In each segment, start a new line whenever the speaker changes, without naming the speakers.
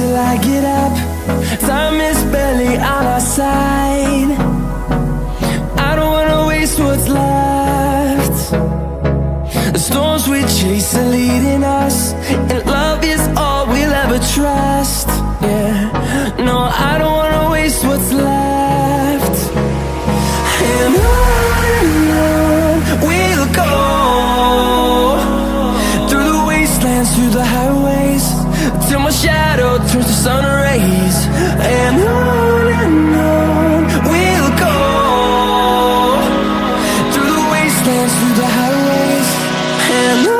till I get up. Time is barely on our side. I don't wanna waste what's left. The storms we chase are leading us, and love is all we'll ever trust. Yeah, no, I don't wanna waste what's left. And on we'll go, through the wastelands, through the highways, till my shadow turns to sun rays. And on we'll go, through the wastelands, through the highways, and on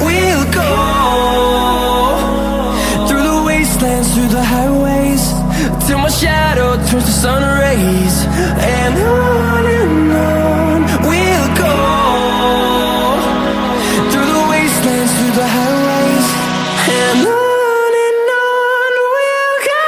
we'll go. Through the highways, till my shadow turns to sun rays. And on we'll go, through the wastelands, through the highways, and on we'll go.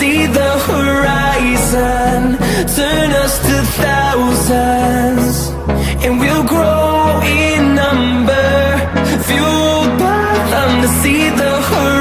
See the horizon, turn us to thousands, and we'll grow in number, fueled by them to see the horizon.